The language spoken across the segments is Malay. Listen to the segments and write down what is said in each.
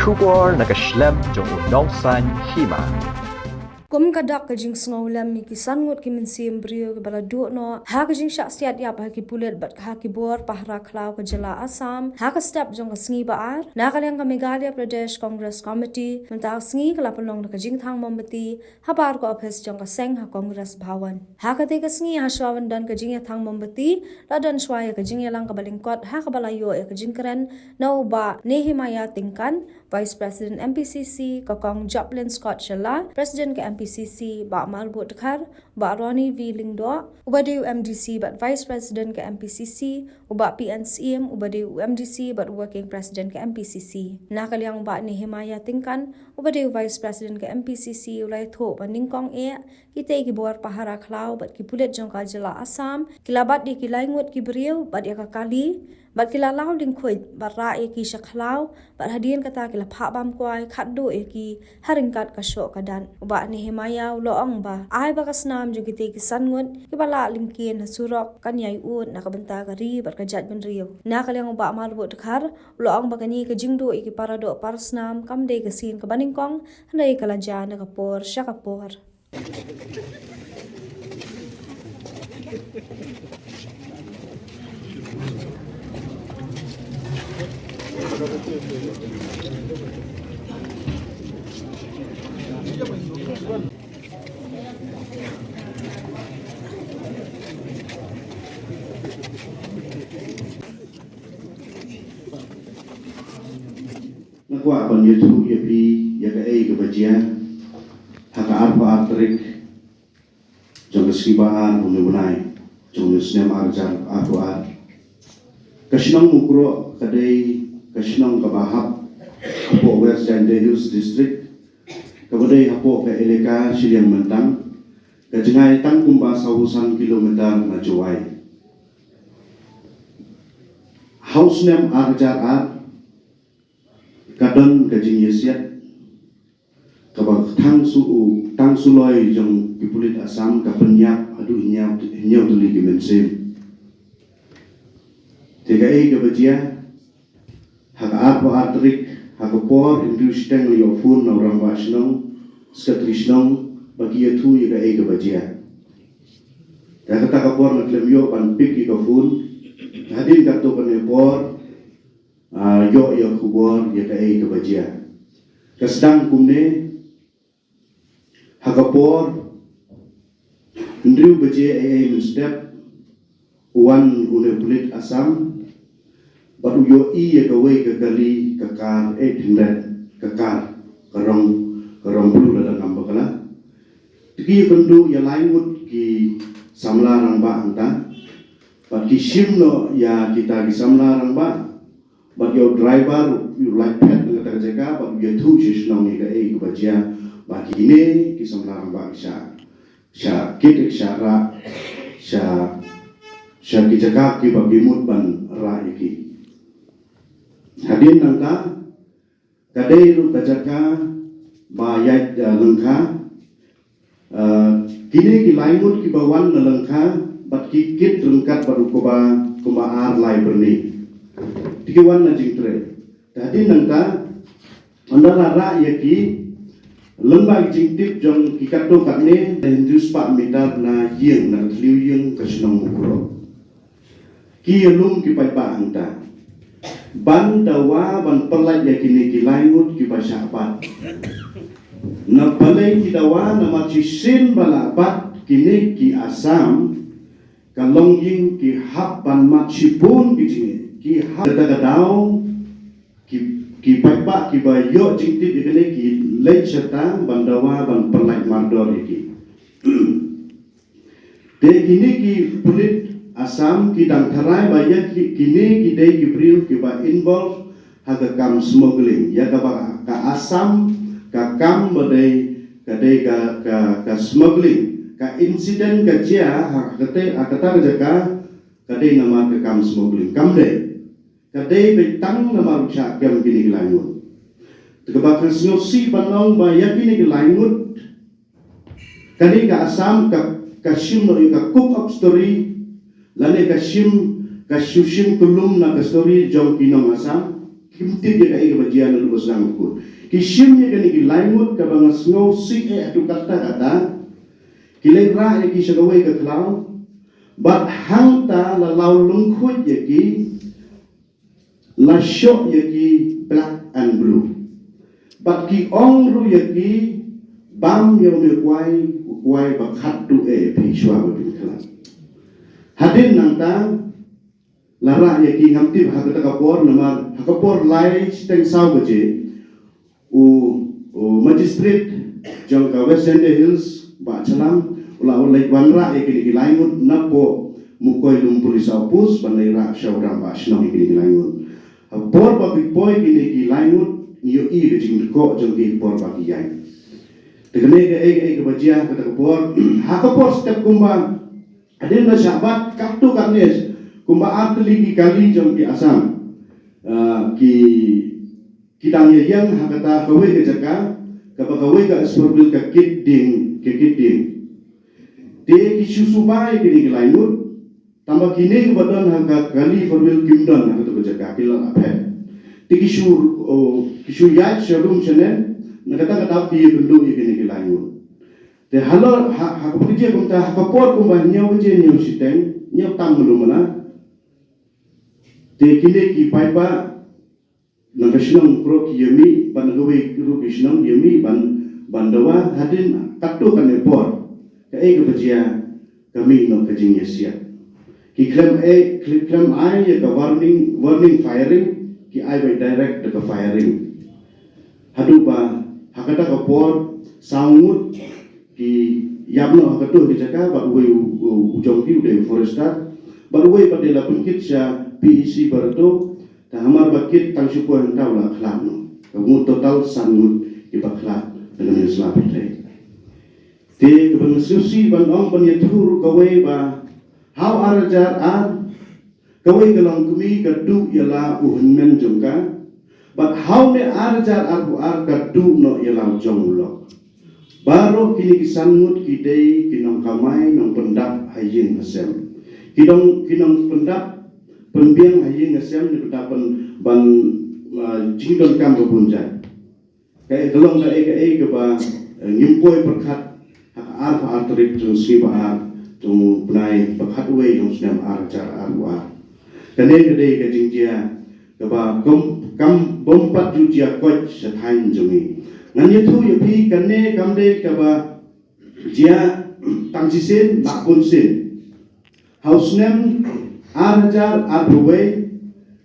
Shubor nakaslem jong unongsan hima. Kum kadak kajing sngolam mi kisan ngut ki min sim brio ke bala du no ha kajing syak siat ya ba ki pulet bat ha ki bor pahra klau ke jala Assam ha ka step jong ka sngi baar na ka leng ka Meghalaya Pradesh Congress Committee mentang sngi kala pelong na kajing thang mombati ha bar ko office jong ka seng ha Congress Bhawan ha ka te ka sngi ha shwawan dan kajing ya thang mombati la dan shwaya kajing ya lang ka balingkot ha ka bala yo ya kajing keren no ba Nehemiah Tingkan Vice President MPCC Kakong Joplin Scott Shala President ke MPCC Ba Malbut Khar Ba Ronnie V Lingdo Ubade UMDC Ba Vice President ke MPCC Uba PNCM Ubade UMDC Ba Working President ke MPCC Nakaliang Ba Nehemiah Tingkan Ubade Vice President ke MPCC Ulai Tho Ba Ningkong kita ki bor pahara klau Ba ki pulet jong ka jala Assam kilabat di kilaingut ki beriu Ba dia ka kali Bat kila lau ding kuit bat ra ki shaklau bat hadian kata kila phak bam kwai khat do ki haringkat ka sho kadan ba Nehemiah loong ba ai ba kasnam ju kite ki sangut ki bala lingkin surok kan yai un na ka benta ka ri bat ka jat ben riu na kalyang ba mal bo khar loong ba kani ka jingdo ki parado parsnam kam de ka sin ka baningkong handai kala jana ka por shaka por Nakwa kon YouTube ya pi ya ka ai ke bajian haka arpa atrik jong skribaan bunai jong snem arjan arpa kashnong mukro kadai kashnong kabahap apo West Jande Hills District kabadai apo ka eleka Siliang Mentang kajengai tang kumba 1,000 kilometer na jowai house name arjar kadon kajing yesiat kabak tang suloi jong pipulit Assam kapenyak aduh nyau tuli kimensem TKI kebajian haka arpo atrik haka por industeng liofun na orang wasnong skatrisnong bagi yatu YKI kebajian haka takapor na klemyo panpik ikafun hadin kato kanepor yo kubor YKI kebajian kasdang kumne hakapor ndriu baje ai step uan pulit Assam baru yo i gawai gagali kakar 800 kakar karong bulu dalam nambakala tiki kendu ya lainut ki samlarang ba anta bat ki shimno ya kita ki samlarang ba but your driver you like pet ngata jaga but you tu shishnong ni ga e kubajia ba ki ne ki samlarang ba sha kit shara sha ki jaga ki ba bimut ban ra iki hadin nangka kadai ru kajaka bayat lengka kini ki laimut ki bawan na lengka bat ki kit rengkat baru kuba ar lai berni tikiwan na jingtre hadin nangka andara ra yaki lembag jingtip jong ki kato katne hindus pak mitar na yeng na tliu yeng kasnong mukro ki yelum ki pai pa anta ban dawa ban perlat ya kini kilaingut ki basyapat na balai ki dawa na machisin balabat kini ki Assam kalongying ki hap ban machipun ki hap kadau ki paipa ki bayo jingti kini ki leit serta ban dawa ban perlat mardor iki de kini ki pulit Assam ki dang tharai bayat kini ki dei ki bril ki ba involve haga kam smuggling ya ka Assam ka kam badai ka dei ka smuggling ka incident ka jia hakate akata jaka ka dei nama ka kam smuggling kam dei ka dei betang nama rucha kam kini langut ka ba krisnosi banong ba ya kini langut ka dei ka Assam ka shimno ka cook up story lane kashim kulum na kastori jong kinong Assam kimtip ya kai kebajian lu basang ku kisim ya kani gilaimut ka bangas ngau si atu kata kilai ra ya ki sagawai ka klau bat hang ta la lau lungkhut ya ki la syok ya ki black and blue bat ki ong ru ya ki bam ya me kwai bakhat tu pi shwa ba bin khala hadin nang ta lara ya ki ngamti ha ka kapor namar ha kapor lai steng saw baje u magistrate jong ka West End Hills ba chalam ula ulai wanra ya ki laimut napo mukoi lum pulis opus banai ra shawra ba shnong ki laimut ha por ba bi boy ki laimut yo i jing ko jong ki por ba ki yai tegene ke bajia ka kapor ha kapor step kumba adin na syabat kaptu kanes kumba atli ki kali jom ki asam ki tangye yang hakata kawai ke jaka kawai ka sporbil ka kidding te ki susubai ki lainut tambah kini badan haka kali forbil kimdon hakata ke jaka kilal apet te ki su yat shadum chenen nakata kata pi bendu ki lainut te halo hakapuje kumta hakapor kumba nyaw je nyaw siteng nyaw tam melumana te kini ki paipa nagashnam pro ki yemi ban gawe ru kishnam yemi ban dawa hadin katu kan nepor ka e bajia kami no kajing yesia ki klem ai ya ka warning firing ki ai by direct ka firing hadu ba hakata ka por saungut ki yamno hakatu ki jaka ba we ujong ki de forestar ba we padela pungkit sya PEC berdo ta hamar bakit tang syukur hentau la khlam no kamu total sangut di baklat dengan Islam itu te kebang susi ban ong ban yatur kawai ba how arajar kawai kelang kumi kadu yala uhunmen jongka but how ne arajar kadu no yala jonglo baru kini kisangut kidei kinong kamai nong pendap hayin asem kinong pendap pembiang hayi ngasem ni petapan ban jingdon kam babunjai kai gelong kai ke ba ngimpoi perkhat hak arfa artrik jung siba ar jung benai perkhat we jung snam ar jar arwa kane gede ke jingjia ke ba kam bompat jujia koch sathain jungi ngan yetu yepi kane kamde ke ba jia tangsisin bakun sin hausnem Arjar arway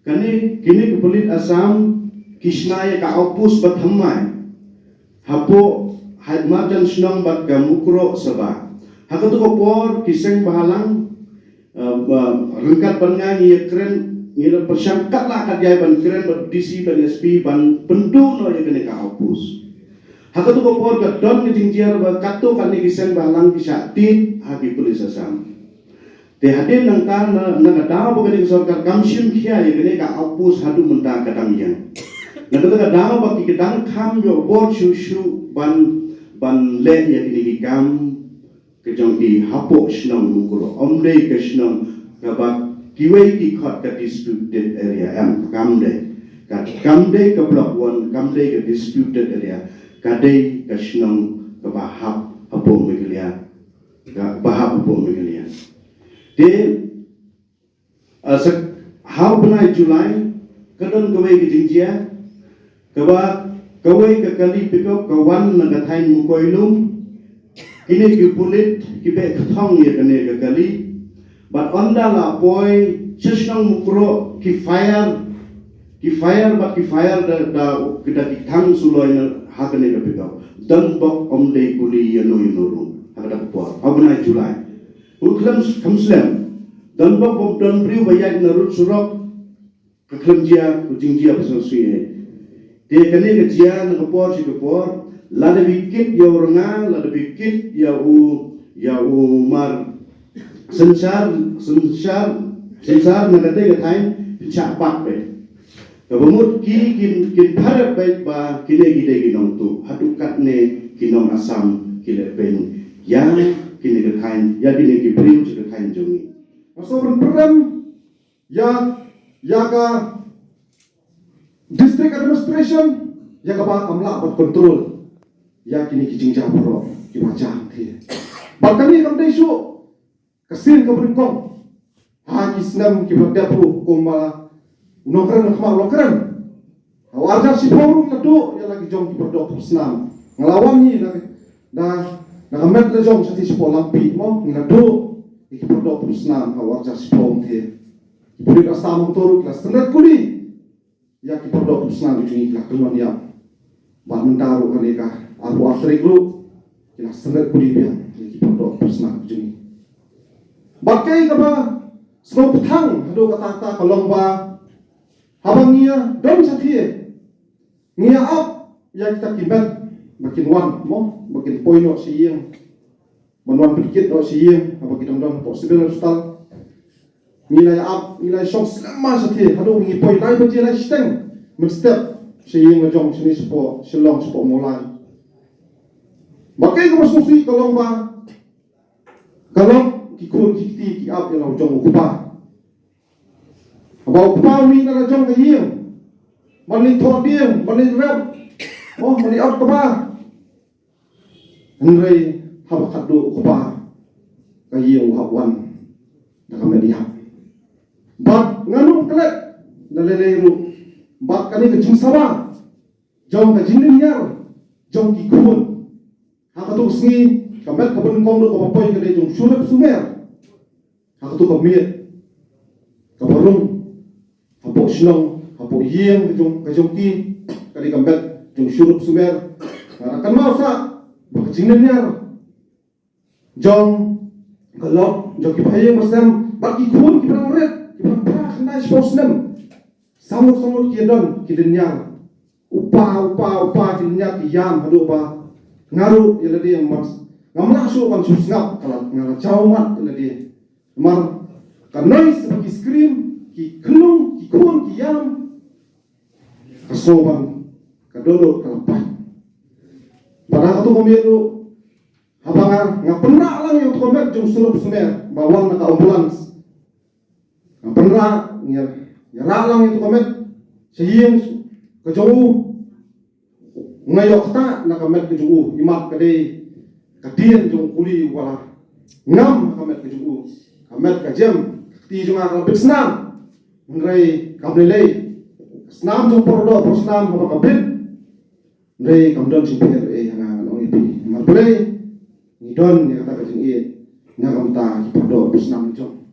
kini kepelit asam kisnaya ka opus bathamai hapo hadmajan snong bat gamukro saba hakatu ko por kiseng bahalang rengkat pangang ye keren ngira persangkat lah kadjai ban keren ban DC ban SP ban pendu no ye kene ka opus hakatu ko por ka don ke jingjiar ba katu kan ni kiseng bahalang kisati hagi pulis asam te hadin nang ta na daw ba kani sarkar kamsim khia ye kene ka opus hadu menta kadang yang na ka daw ba ki kadang kham yo bor shu ban le ye kini kam ke jong di hapo snong mukuro omde ke snong ka ba kiwei ki khot ka disputed area am kamde ka block 1 kamde ka disputed area ka de ka snong ka ba hapo megelia ka ba hapo megelia de how benai Julai kadon kawai ke jingjia kawai ke kali pikok kawan nagathain mukoilum kini ki pulit ki be kthong ye kane ke kali but onda la boy chisnong mukro ki fire but ki fire da kita ki thang suloi na hakane ke pikok dan bok omde kuli yano hakata po how benai Julai uklam kamslam dan bok dan priu bayat narut surok keklemjia jingjia pesosui te kane ke jia na kapor si kapor la de bikit ya uranga la de bikit ya u mar sensar na kate ke thain chapak pe kabamut kin pharat pe ba kine gide ginong tu hatukat ne kinong asam kile pen ya kini ke kain ya kini ke priu ke kain jongi Masobrang program ya ka district administration ya kaba kamla bat control ya kini kijing jabro ki macam thi bahkan ni kam desu kasin ka bringkong ha kisnam ki bagda pro koma nokran khma lokran warja si forum ladu ya lagi jong ki berdok islam ngelawan ni dah nakamet le jong sati si polampi mo ngadu ki berdok islam warja si forum thi boleh asam toru kelas standar kuli ya ki berdok islam ni kelas kelon ya bah mentaru kaneka aku atrik lu kelas standar kuli dia ki berdok islam ni bakai kaba sebab petang hadu kata-kata kalong ba habang niya dom satie niya up ya kita kibat makin wan mo makin poino siyeng manwan sedikit o siyeng apa kita don possible style nilai up nilai shong selama satie hadu ngi poi lai baje lai steng men step siyeng ngajong sini sepo selong sepo mulai bakai kaba susi kalong ba kalong kikun kikti ki up yang jong ukupa abau ukupa mi na jong kayeng mali thodieng mali rap oh mali out kaba Andrei habakat do ukupa kayeng uhawan na kamedia bat nganung kelet naleleru bat kani kejing sawa jong kajing niar jong kikun hakatu sngi kamet kabun kong do kapoy kade jong surep sumer hakatu kamiet kabarung hapo sinong hapo yeng kajong ki kade kamet jong surep sumer akan masa bakajing niar jong galok jong kipayeng masam bagi kun kiprang red kiprang pra kena sportsman samut kiedon kidenya upa kidenya kiyam hadu ba ngaru yela dia mas ngamla so kan susngap kala ngala chaumat yela dia mar kanoi sebagai screen ki kelung ki kun ki yam kasoban kadodo kalapai pada tu komiru habangar ngapena lang yung komet jung surup sumer bawang naka ambulans ngapena yara lang yung komet siyeng kajong ngayok ta nakamet kejung imak kade kadien jung kuli wala ngam nakamet kejung kamet kajem ti jung akal bisnam ngrai kamlelei snam jung pordo prosnam haba kabit ngrai kamdon sipir hanga ong ipi marblei ni don ni kata kejung ngam ta pordo bisnam jung